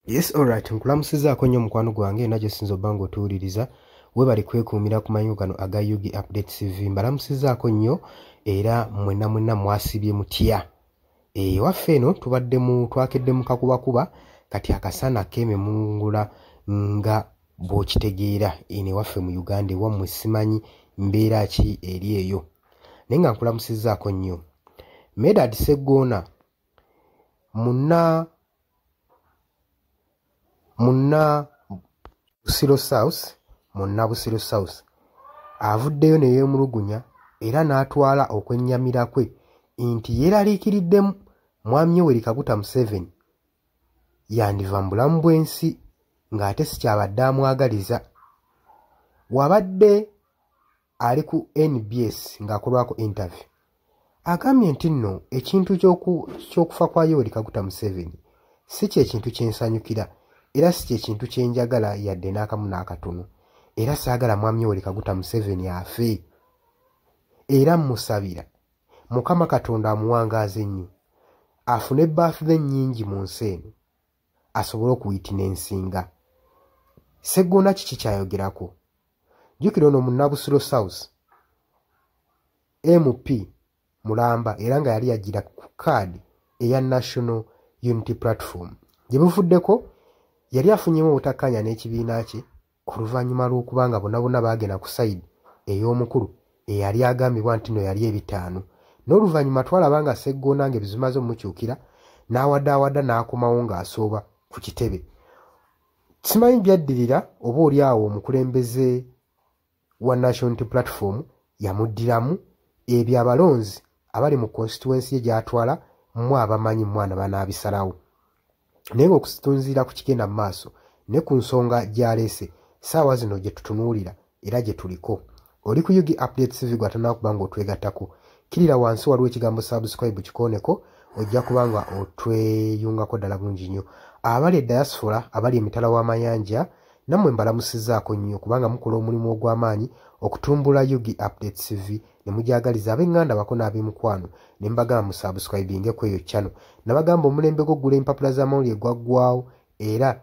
Yes, alright. Nkulamusizaako nnyo mukwano gwange najjo sinza obba ng'otuwuliriza weebale kwekuumira ku manyu gano aga Yugi Update TV. Mbalamusizaako nnyo era mwenna mwasibye mutya. Waffe eno twakedde mu kakubakuba kati akasana keememungula nga bw'okitegeera eno ewaffe mu Uganda ewammwe simanyi mbeera ki eri eyo. Naye nga nkulamusizaako nnyo. Medad Sseggona Munna Busiro South avuddeyo ne yeemulugunya era n'atwala okwennyamira kwe nti yeeraliikiriddemu mwami Yoweri Kaguta Museveni yandiva mu bulamu bw'ensi ng'ate si kyabadde amwagaliza. Wabadde ali ku NBS ng'akolwako interview agambye nti nno ekintu ky'okufa kwa Yoweri Kaguta Museveni si kyekintu kyensanyukira era si kyekintu kyenjagala yadde n'akamu n'akatono, era saagala mwami Yoweri Kaguta Museveni afe. Era mmusabira Mukama Katonda amuwangaaze ennyo afune birthday nnyingi mu nsi eno asobole okuyitina ensinga. Sseggona kiki kyayogerako? Jjukira ono Munnabusiro South MP mulamba era nga yali yagira ku kaadi eya National Unity Platform gye buvuddeko yali afunyemu obutakkanya n'ekibiina kye oluvannyuma lw'okuba nga bonna baagenda ku sayidi ey'omukulu eyali agambibwa nti no yali ebitaano, n'oluvannyuma twalaba nga Sseggona ng'ebizimaze omukyukira n'awaddawadda n'akomawo ng'asooba ku kitebe. Simanyi byaddirira oba oli awo omukulembeze wa National Unity Platform yamuddiramu ebyo abalonzi abali mu constituency ye gy'atwala mmwe abamanyi mwana banaabisalawo. Naye ng'okusitunziira ku kigenda mu maaso ne ku nsonga gy'aleese ssaawa zino gye tutunuulira era gye tuliko. Oli ku Yugi Update TV gw'atanaakuba ng'otwegattako, kirira wansi waliwo ekigambo subscribe kikooneko ojja kuba nga otweyungako ddala bungi nnyo. Abali e diaspora abali emitala w'amayanja nammwe mbalamusizaako nnyo kubanga mukola omulimu ogw'amaanyi okutumbula Yugi Update TV ne mugyagaliza ab'eŋŋanda bako n'ab'emukwano ne mbagamba mu subscribinge ku eyo channel. Nabagamba omulembe gwoggula empapula z'amawulire gwaggwawo era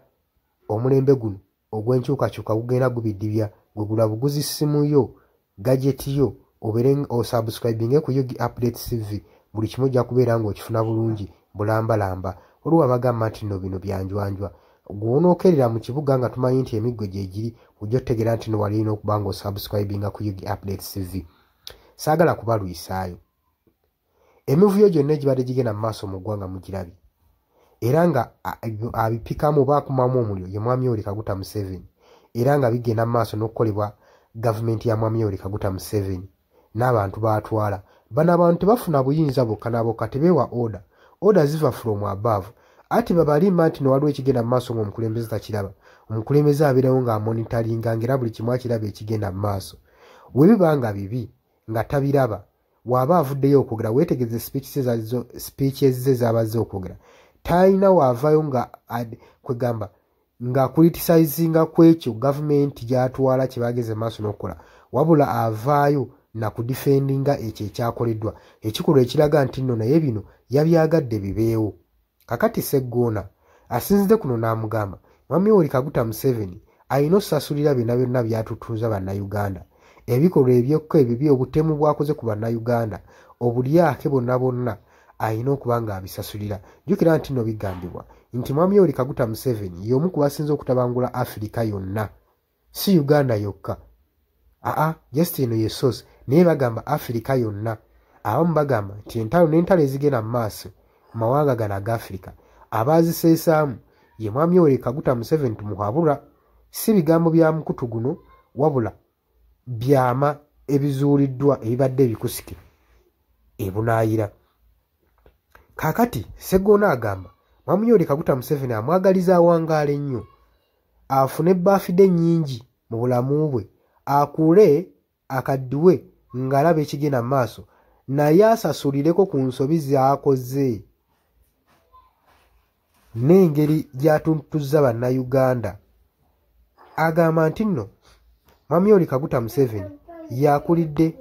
omulembe guno ogw'enkyukakyuka gugenda gubiddibya gwegula buguzi ssimu yo gadgeti yo obeere osubscribinge ku Yugi Update TV buli kimu ojja kubeera ng'okifuna bulungi bulambalamba. Waliwo abagamba nti nno bino byanjwanjwa gw'onookerera mu kibuga nga tumanyi nti emiggo gye giri ojja otegeera nti no wali olina okuba ng'osubscribinga ku Yugi Update TV. Saagala kubalwisaayo. Emivuyo gyonna egibadde gigenda mu maaso mu ggwanga mugirabye era nga abipikamu baakumamu omuliro ye mwami Yoweri Kaguta Museveni era nga bigenda mu maaso n'okukolebwa gavumenti ya mwami Yoweri Kaguta Museveni n'abantu baatwala. Bano abantu tebafuna buyinza bokka na bokka, tebeewa order ziva from above. Ati babalimba nti no waliwo ekigenda mu maaso ng'omukulembeze takiraba. Omukulembeze abeerawo ng'amonitalinga ng'era buli kimu akiraba ekigenda mu maaso. Bwe biba nga bibi nga tabiraba waba avuddeyo okwogera weetegeze speeches ze z'abazze okwogera talina waavaayo nga kwegamba nga criticizinga ku ekyo gavumenti gy'atwala kye baageze maaso n'okukola, wabula avaayo na kudifendinga ekyo ekyakoleddwa, ekikolwa ekiraga nti nno naye bino yabyagadde bibeewo. Kakati Sseggona asinzidde kuno n'amugamba mwami Yoweri Kaguta Museveni alina okusasulira byonna byatutuuza bannayuganda. Ebikolwa ebyokka ebibi obutemu bwakoze ku bannayuganda obulyake bonna alina okuba ng'abisasulira. Jjukira nti nno bigambibwa nti mwami Yoweri Kaguta Museveni y'omu ku basinze okutabangula Afirika yonna, si Uganda yokka. Just eno ye source naye bagamba Afirika yonna. Abamu bagamba nti n'entalo ezigenda mu maaso mu mawanga gano aga Afirika abaaziseesaamu ye mwami Yoweri Kaguta Museveni tumuhabula. Si bigambo bya mukutu guno wabula byama ebizuuliddwa ebibadde ebikusike ebunaayira. Kaakati Sseggona agamba mwami Yoweri Kaguta Museveni amwagaliza awangaala ennyo afune birthday nnyingi mu bulamu bwe, akule akaddiwe ng'alaba ekigenda mu maaso naye asasulireko ku nsobi z'akoze n'engeri gy'atuntuzza bannayuganda. Agamba nti nno mwami Yoweri Kaguta Museveni yakulidde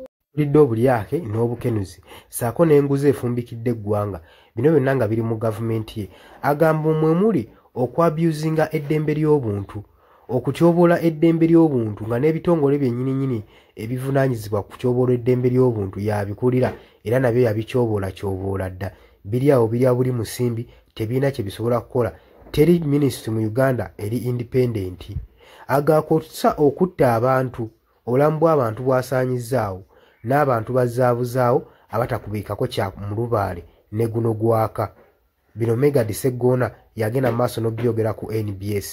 obulyake n'obukenuzi ssaako n'enguzi efumbikidde eggwanga. Bino byonna nga biri mu gavumenti ye. Agamba mwe muli okwabusinga eddembe ly'obuntu okutyobola eddembe ly'obuntu nga n'ebitongole byennyini ebivunaanyizibwa ku kutyoboola eddembe ly'obuntu yabikulira era nabyo yabikyoboola dda biri awo biri buli musimbi tebiina kye bisobola kukola teri minisitule mu Uganda eri independent agakozesa okutta abantu obulamu bw'abantu bwasaanyizaawo n'abantu bazaabuzaawo abatakubiikako kya mu lubaale ne guno gwaka bino Megad Sseggona yagenda mu maaso n'obyogera ku NBS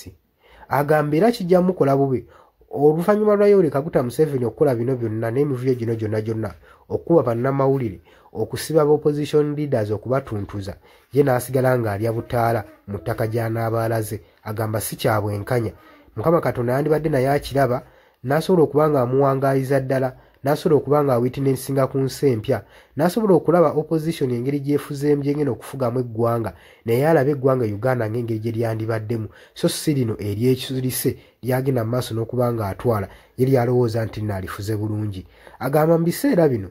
agamba era kijja mukola bubi oluvannyuma lwa Yoweri Kaguta Museveni okukola bino byonna n'emivuyo gino gyonna okuba bannamawulire okusiba ba opposition leaders okubatuntuza ye n'asigala ng'alya butaala mu ttaka gy'anaabaalaze agamba si kya bwenkanya Mukama Katonda yandibadde naye akiraba n'asobola okuba ng'amuwangaayiza ddala n'asobola okuba ng'awitnessinga ku nsi empya n'asobola okulaba opposition engeri gyefuzeemu gyengenda okufugamu eggwanga naye alaba eggwanga Uganda ng'engeri gye lyandibaddemu so si lino ery'ekisulise lyagenda mu maaso n'okuba ng'atwala ye lyalowooza nti nalifuze bulungi agamba mu biseera bino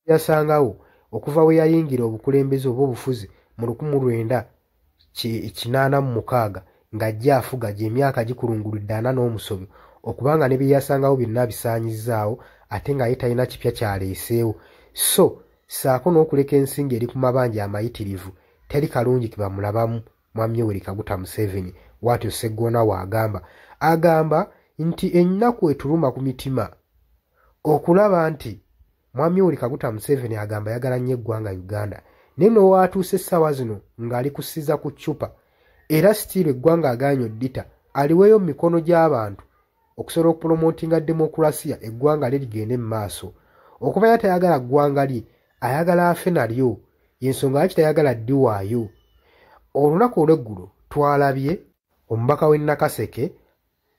yasangawo okuva we yayingira obukulembeze oba obufuzi mu 1986 ng'ajja afuga gy'emyaka gikulunguludde 40 n'omusobi okubanga ne bye yasangawo byonna bisaanyizaawo ate nga ye talina kipya kyaleeseewo so saako n'okuleka ensinga eri ku mabanja amayitirivu teri kalungi ke bamulabamu Mwami Yoweri Kaguta Museveni bw'atyo Sseggona w'agamba agamba nti ennaku etuluma ku mitima okulaba nti Mwami Yoweri Kaguta Museveni agamba ayagala nnyo eggwanga Uganda naye nno w'atuuse essaawa zino ng'ali kussiza ku ccupa era sitiiru eggwanga agaanyi oddita aliweeyo mu mikono gy'abantu okusobola okupromotinga demokulasiya eggwanga lye ligende mu maaso okuba era tayagala ggwanga lye ayagala afe nalyo y'ensonga lwaki tayagala ddiwaayo olunaku olw'eggulo twalabye omubaka w'e Nakaseke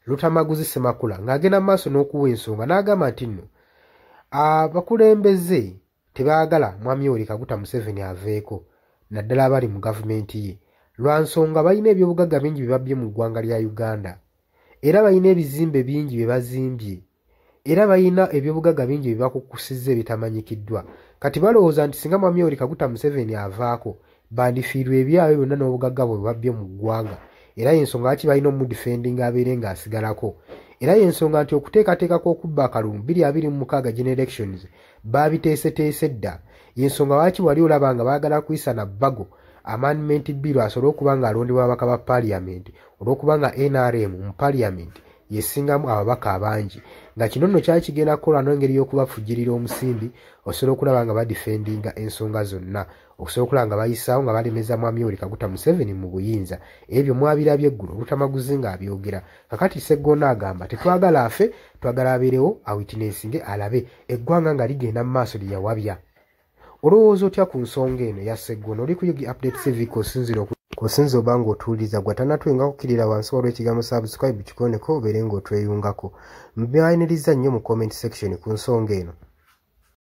Lutamaguzi Ssemakula ng'agenda mu maaso n'okuwa ensonga n'agamba nti nno abakulembeze tebaagala Mwami Yoweri Kaguta Museveni aveeko naddala abali mu gavumenti ye lwa nsonga balina ebyobugagga bingi bye babbye mu ggwanga lya Uganda era balina ebizimbe bingi bye bazimbye era balina ebyobugagga bingi bye bakukusizza ebitamanyikiddwa kati balowooza nti singa Mwami Yoweri Kaguta Museveni avaako bandifiirwa ebyabwe byonna n'obugagga bwe babbye mu ggwanga era y'ensonga lwaki balina omudifendinga abeere ng'asigalako era y'ensonga nti okuteekateekako okubba akalulu 2026 general elections baabiteeseteese dda y'ensonga lwaki wali olaba nga baagala kuyisa na bbago amendment bill asobole okuba ng'alondebwa ababaka ba parliament olw'okuba nga NRM mu parliament yesingamu ababaka abangi nga kino nno kyali kigenda kukola n'engeri y'okubafujjirira omusimbi osobola okulaba nga badifendinga ensonga zonna okusobola okulaba nga bayisaawo nga balemeza Mwami Yoweri Kaguta Museveni mu buyinza ebyo mwabirabye eggulo Lutamaguzi ng'abyogera kakati Sseggona agamba tetwagala afe twagala abeerewo awitnessinge alabe eggwanga nga ligenda mu maaso lye yawabya olowooza otya ku nsonga eno ya Sseggona oli kuyigi update civic osinzira oba ng'otuwuliriza gwe atanatwenga kukkirira wansi waliwo ekigambo subscribe kikoneko obeere ng'otweyungako mbyayiniriza nnyo mu comment section ku nsonga eno